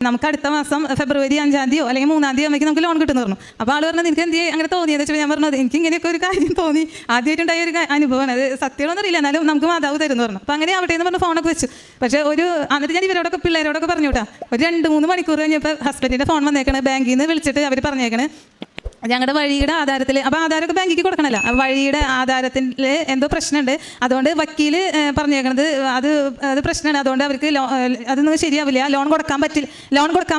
നമുക്ക് അടുത്ത മാസം ഫെബ്രുവരി 5-ാം തീയതിയോ അല്ലെങ്കിൽ 3-ാം തീയതി ആകുമ്പോൾ നമുക്ക് ലോൺ കിട്ടുമെന്ന് പറഞ്ഞു. അപ്പോൾ ആൾ പറഞ്ഞത് എനിക്ക് എന്ത് അങ്ങനെ തോന്നിയെന്ന് വെച്ചാൽ ഞാൻ പറഞ്ഞത് എനിക്ക് ഇങ്ങനെയൊക്കെ ഒരു കാര്യം തോന്നി, ആദ്യമായിട്ടുണ്ടായ ഒരു അനുഭവമാണ്. അത് സത്യമാണെന്ന് അറിയില്ല, എന്നാലും നമുക്ക് മാതാവ് തരുമെന്ന് പറഞ്ഞു. അപ്പോൾ അങ്ങനെ ആവട്ടെ എന്ന് പറഞ്ഞ് ഫോണൊക്കെ വെച്ചു. പക്ഷേ എന്നിട്ട് ഞാൻ ഇവരോടൊക്കെ പിള്ളേരോടൊക്കെ പറഞ്ഞു കേട്ടോ. ഒരു 2-3 മണിക്കൂർ കഴിഞ്ഞപ്പോൾ ഹസ്ബൻഡിൻ്റെ ഫോൺ വന്നേക്കണേ, ബാങ്കിൽ നിന്ന് വിളിച്ചിട്ട് അവർ പറഞ്ഞേക്കണേ ഞങ്ങളുടെ വഴിയുടെ ആധാരത്തിൽ, അപ്പോൾ ആധാരമൊക്കെ ബാങ്കിക്ക് കൊടുക്കണമല്ലോ, വഴിയുടെ ആധാരത്തിൽ എന്തോ പ്രശ്നമുണ്ട്, അതുകൊണ്ട് വക്കീൽ പറഞ്ഞേക്കണത് അത് പ്രശ്നമാണ്, അതുകൊണ്ട് അവർക്ക് അതൊന്നും ശരിയാവില്ല, ലോൺ കൊടുക്കാൻ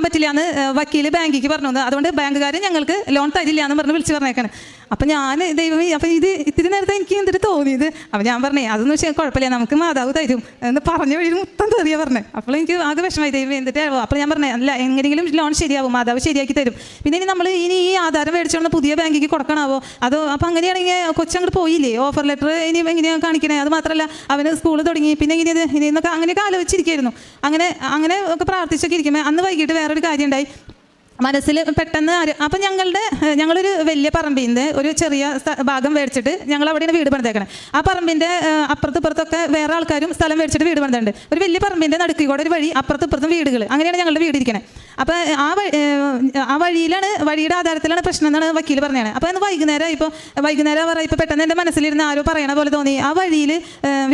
പറ്റില്ല എന്ന് വക്കീൽ ബാങ്കിക്ക് പറഞ്ഞു. അതുകൊണ്ട് ബാങ്കുകാർ ഞങ്ങൾക്ക് ലോൺ തരില്ല എന്ന് പറഞ്ഞ് വിളിച്ച് പറഞ്ഞേക്കാണ്. അപ്പം ഞാൻ ദൈവമേ, അപ്പം ഇത് ഇത്തിരി നേരത്തെ എനിക്ക് എന്തിട്ട് തോന്നിയത്. അപ്പം ഞാൻ പറഞ്ഞേ അതൊന്നും വെച്ചാൽ കുഴപ്പമില്ല, നമുക്ക് മാതാവ് തരും എന്ന് പറഞ്ഞ വഴി മൊത്തം തെറിയ പറഞ്ഞേ. അപ്പോൾ എനിക്ക് ആകെ വിഷമമായി, ദൈവം എന്നിട്ട്. അപ്പോൾ ഞാൻ പറഞ്ഞേ അല്ല, എങ്ങനെയെങ്കിലും ലോൺ ശരിയാവും, മാതാവ് ശരിയാക്കി തരും. പിന്നെ ഇനി നമ്മൾ ഈ ആധാരം മേടിച്ചോണ്ട് പുതിയ ബാങ്കിക്ക് കൊടുക്കണാവോ അതോ? അപ്പം അങ്ങനെയാണെങ്കിൽ കൊച്ചങ്ങോട്ട് പോയില്ലേ, ഓഫർ ലെറ്റർ ഇനി എങ്ങനെയാണ് കാണിക്കണേ? അത് മാത്രമല്ല അവന് സ്കൂൾ തുടങ്ങി, പിന്നെ ഇനിയെന്നൊക്കെ അങ്ങനെയൊക്കെ ആലോചിച്ചിരിക്കുകയായിരുന്നു. അങ്ങനെ ഒക്കെ പ്രാർത്ഥിച്ചൊക്കെ ഇരിക്കുമ്പോൾ അന്ന് വൈകിട്ട് വേറൊരു കാര്യം ഉണ്ടായി മനസ്സിൽ പെട്ടെന്ന്. അപ്പം ഞങ്ങളൊരു വലിയ പറമ്പിൻ്റെ ഒരു ചെറിയ ഭാഗം മേടിച്ചിട്ട് ഞങ്ങൾ അവിടെയാണ് വീട് പണിതേക്കണം. ആ പറമ്പിൻ്റെ അപ്പുറത്തും വേറെ ആൾക്കാരും സ്ഥലം മേടിച്ചിട്ട് വീട് പണിതുണ്ട്. ഒരു വലിയ പറമ്പിൻ്റെ നടുക്കിൽ കൂടെ ഒരു വഴി, അപ്പുറത്തും വീടുകൾ, അങ്ങനെയാണ് ഞങ്ങളുടെ വീട് ഇരിക്കണേ. അപ്പം ആ വഴിയുടെ ആധാരത്തിലാണ് പ്രശ്നം എന്നാണ് വക്കീൽ പറഞ്ഞത്. അപ്പോൾ അന്ന് വൈകുന്നേരം പറയും, പെട്ടെന്ന് എൻ്റെ മനസ്സിലിരുന്ന് ആരോ പറയണ പോലെ തോന്നി, ആ വഴിയിൽ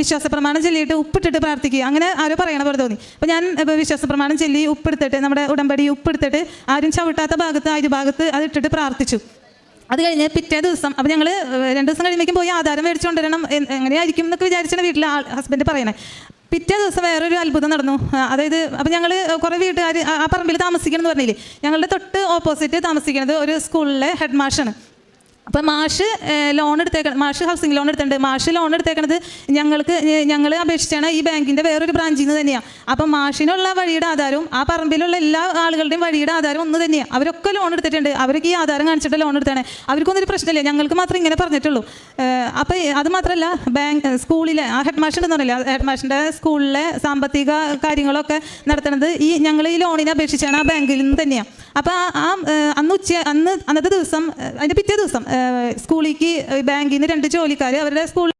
വിശ്വാസപ്രമാണം ചൊല്ലിയിട്ട് ഉപ്പിട്ടിട്ട് പ്രാർത്ഥിക്കുക, അങ്ങനെ ആരോ പറയണ പോലെ തോന്നി. അപ്പോൾ ഞാൻ വിശ്വാസപ്രമാണം ചൊല്ലി ഉപ്പെടുത്തിട്ട്, നമ്മുടെ ഉടമ്പടി ഉപ്പെടുത്തിട്ട് ആരും ചവിട്ടാത്ത ഭാഗത്ത് അരിഭാഗത്ത് അതിട്ടിട്ട് പ്രാർത്ഥിച്ചു. അത് കഴിഞ്ഞ് പിറ്റേ ദിവസം അപ്പം ഞങ്ങൾ 2 ദിവസം കഴിയുമ്പോഴേക്കും പോയി ആധാരം മേടിച്ചുകൊണ്ടിരണം, എങ്ങനെയായിരിക്കും എന്നൊക്കെ വിചാരിച്ചാണ് വീട്ടിൽ ഹസ്ബൻഡ് പറയണേ. പിറ്റേ ദിവസം വേറൊരു അത്ഭുതം നടന്നു. അതായത് അപ്പം ഞങ്ങൾ കുറേ വീട്ടുകാർ ആ പറമ്പിൽ താമസിക്കണം എന്ന് പറഞ്ഞില്ലേ, ഞങ്ങളുടെ തൊട്ട് ഓപ്പോസിറ്റ് താമസിക്കുന്നത് ഒരു സ്കൂളിലെ ഹെഡ് മാഷാണ്. അപ്പം മാഷ് ഹൗസിംഗ് ലോൺ എടുത്തിട്ടുണ്ട്. മാഷ് ലോൺ എടുത്തേക്കണത് ഞങ്ങൾ അപേക്ഷിച്ചാണ് ഈ ബാങ്കിൻ്റെ വേറൊരു ബ്രാഞ്ചിൽ നിന്ന് തന്നെയാണ്. അപ്പം മാഷിനുള്ള വഴിയുടെ ആധാരവും ആ പറമ്പിലുള്ള എല്ലാ ആളുകളുടെയും വഴിയുടെ ആധാരം ഒന്ന് തന്നെയാണ്. അവരൊക്കെ ലോൺ എടുത്തിട്ടുണ്ട്, അവർക്ക് ഈ ആധാരം കാണിച്ചിട്ട് ലോൺ എടുത്താണ്. അവർക്കൊന്നും ഒരു പ്രശ്നമില്ല, ഞങ്ങൾക്ക് മാത്രമേ ഇങ്ങനെ പറഞ്ഞിട്ടുള്ളൂ. അപ്പോൾ അത് മാത്രമല്ല, സ്കൂളിലെ ആ ഹെഡ് മാഷ് ഉണ്ടെന്ന് പറഞ്ഞില്ല, ഹെഡ് മാഷിൻ്റെ സ്കൂളിലെ സാമ്പത്തിക കാര്യങ്ങളൊക്കെ നടത്തുന്നത് ഞങ്ങൾ ഈ ലോണിനെ അപേക്ഷിച്ചാണ് ആ ബാങ്കിൽ നിന്ന് തന്നെയാണ്. അപ്പോൾ അന്നത്തെ ദിവസം, അതിൻ്റെ പിറ്റേ ദിവസം സ്കൂളിലേക്ക് ബാങ്കിൽ നിന്ന് 2 ജോലിക്കാർ അവരുടെ സ്കൂളിൽ